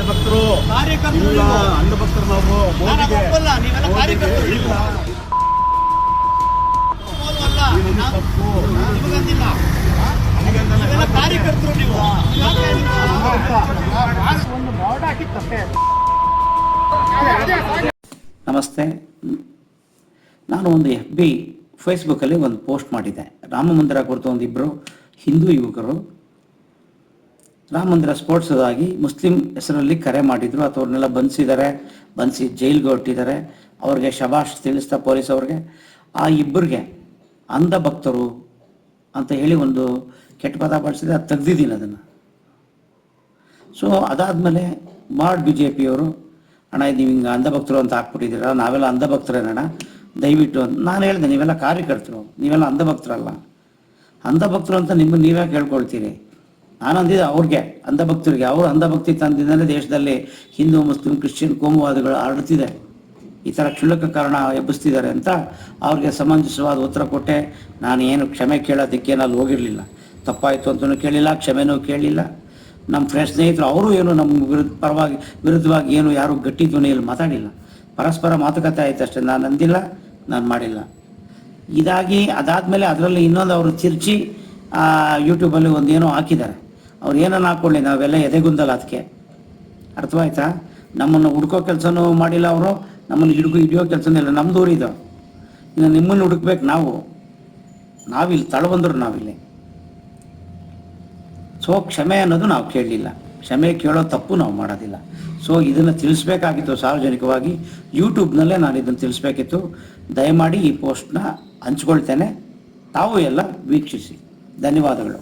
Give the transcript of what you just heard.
ಭಕ್ತರು ಕಾರ್ಯಕರ್ತರು ಇಲ್ಲ, ನೀವು. ಅಂಧ ಭಕ್ತರು ನಾವು ಮೋದಿಗೆ ಒಪ್ಪಲ್ಲ, ನೀವೆಲ್ಲ ಕಾರ್ಯಕರ್ತರು ನೀವು. ಇಲ್ಲ. ಒಪ್ಪೋದಲ್ಲ, ಇದು ನಾವು ತಪ್ಪು. ನಿಮಗಂದಿಲ್ಲ. ನೀವೆಲ್ಲ ಕಾರ್ಯಕರ್ತರು ನೀವು. ಯಾಕೆ ನಮಸ್ತೆ. ನಾನು ಒಂದು FB ಫೇಸ್ಬುಕ್ಕಲ್ಲಿ ಒಂದು ಪೋಸ್ಟ್ ಮಾಡಿದ್ದೆ. ರಾಮ ಮಂದಿರ ಕುರಿತು ಒಂದಿಬ್ಬರು ಹಿಂದೂ ಯುವಕರು ರಾಮ ಮಂದಿರ ಸ್ಫೋಟಿಸೋದಾಗಿ ಮುಸ್ಲಿಂ ಹೆಸರಲ್ಲಿ ಕರೆ ಮಾಡಿದ್ರು, ಅಥವಾ ಅವ್ರನ್ನೆಲ್ಲ ಬಂಧಿಸಿ ಜೈಲ್ಗೆ ಹೊರಟಿದ್ದಾರೆ. ಅವ್ರಿಗೆ ಶಬಾಷ್ ತಿಳಿಸ್ತಾ ಪೊಲೀಸ್ ಅವ್ರಿಗೆ. ಆ ಇಬ್ಬರಿಗೆ ಅಂಧ ಭಕ್ತರು ಅಂತ ಹೇಳಿ ಒಂದು ಕೆಟ್ಟ ಪದ ಬಳಸಿದೆ, ಅದು ತೆಗ್ದಿದ್ದೀನಿ ಅದನ್ನು. ಸೊ ಅದಾದಮೇಲೆ BJP ಅವರು, ಅಣ್ಣ ಇದು ನೀವು ಹಿಂಗೆ ಅಂಧ ಭಕ್ತರು ಅಂತ ಹಾಕ್ಬಿಟ್ಟಿದ್ದೀರ, ನಾವೆಲ್ಲ ಅಂಧ ಭಕ್ತರೇನಣ್ಣ ದಯವಿಟ್ಟು ಅಂತ ನಾನು ಹೇಳಿದೆ. ನೀವೆಲ್ಲ ಕಾರ್ಯಕರ್ತರು, ನೀವೆಲ್ಲ ಅಂಧ ಭಕ್ತರಲ್ಲ. ಅಂಧ ಭಕ್ತರು ಅಂತ ನಿಮ್ಮನ್ನು ನೀವೇ ಕೇಳ್ಕೊಳ್ತೀರಿ. ನಾನು ಅಂದಿದ್ದೆ ಅವ್ರಿಗೆ, ಅಂಧ ಭಕ್ತರಿಗೆ. ಅವರು ಅಂಧ ಭಕ್ತಿ ತಂದಿದ್ದಾನೆ ದೇಶದಲ್ಲಿ ಹಿಂದೂ ಮುಸ್ಲಿಂ ಕ್ರಿಶ್ಚಿಯನ್ ಕೋಮುವಾದಗಳು ಹರಡ್ತಿದೆ, ಈ ಥರ ಕ್ಷುಲ್ಲಕ ಕಾರಣ ಎಬ್ಬಿಸ್ತಿದ್ದಾರೆ ಅಂತ ಅವ್ರಿಗೆ ಸಮಂಜಸವಾದ ಉತ್ತರ ಕೊಟ್ಟೆ. ನಾನು ಏನು ಕ್ಷಮೆ ಕೇಳೋದಕ್ಕೆ ನಾನು ಹೋಗಿರಲಿಲ್ಲ, ತಪ್ಪಾಯಿತು ಅಂತಲೂ ಕೇಳಿಲ್ಲ, ಕ್ಷಮೆನೂ ಕೇಳಲಿಲ್ಲ. ನಮ್ಮ ಸ್ನೇಹಿತರು ಅವರು ಏನು ನಮ್ಮ ವಿರುದ್ಧವಾಗಿ ಏನು ಯಾರು ಗಟ್ಟಿ ಧ್ವನಿಯಲ್ಲಿ ಮಾತಾಡಿಲ್ಲ. ಪರಸ್ಪರ ಮಾತುಕತೆ ಆಯ್ತು ಅಷ್ಟೇ, ನಾನು ಅಂದಿಲ್ಲ, ನಾನು ಮಾಡಿಲ್ಲ. ಅದಾದಮೇಲೆ ಅದರಲ್ಲಿ ಇನ್ನೊಂದು ಅವರು ತಿರ್ಚಿ ಯೂಟ್ಯೂಬಲ್ಲಿ ಒಂದೇನೋ ಹಾಕಿದ್ದಾರೆ. ಅವ್ರು ಏನನ್ನು ಹಾಕ್ಕೊಳ್ಳಿ, ನಾವೆಲ್ಲ ಎದೆಗುಂದಲ್ಲ ಅದಕ್ಕೆ. ಅರ್ಥವಾಯ್ತಾ? ನಮ್ಮನ್ನು ಹುಡ್ಕೋ ಕೆಲಸನೂ ಮಾಡಿಲ್ಲ ಅವರು, ನಮ್ಮನ್ನು ಹಿಡಿಯೋ ಕೆಲಸನೂ ಇಲ್ಲ. ನಮ್ಮದು ಊರಿದು, ಇನ್ನು ನಿಮ್ಮನ್ನು ಹುಡುಕ್ಬೇಕು ನಾವಿಲ್ಲಿ ತಳಬಂದರು ನಾವಿಲ್ಲಿ. ಸೊ ಕ್ಷಮೆ ಅನ್ನೋದು ನಾವು ಕೇಳಲಿಲ್ಲ, ಕ್ಷಮೆ ಕೇಳೋ ತಪ್ಪು ನಾವು ಮಾಡೋದಿಲ್ಲ. ಸೊ ಇದನ್ನು ತಿಳಿಸ್ಬೇಕಾಗಿತ್ತು ಸಾರ್ವಜನಿಕವಾಗಿ, ಯೂಟ್ಯೂಬ್ನಲ್ಲೇ ನಾನು ಇದನ್ನು ತಿಳಿಸ್ಬೇಕಿತ್ತು. ದಯಮಾಡಿ ಈ ಪೋಸ್ಟ್ನ ಹಂಚ್ಕೊಳ್ತೇನೆ, ತಾವು ಎಲ್ಲ ವೀಕ್ಷಿಸಿ. ಧನ್ಯವಾದಗಳು.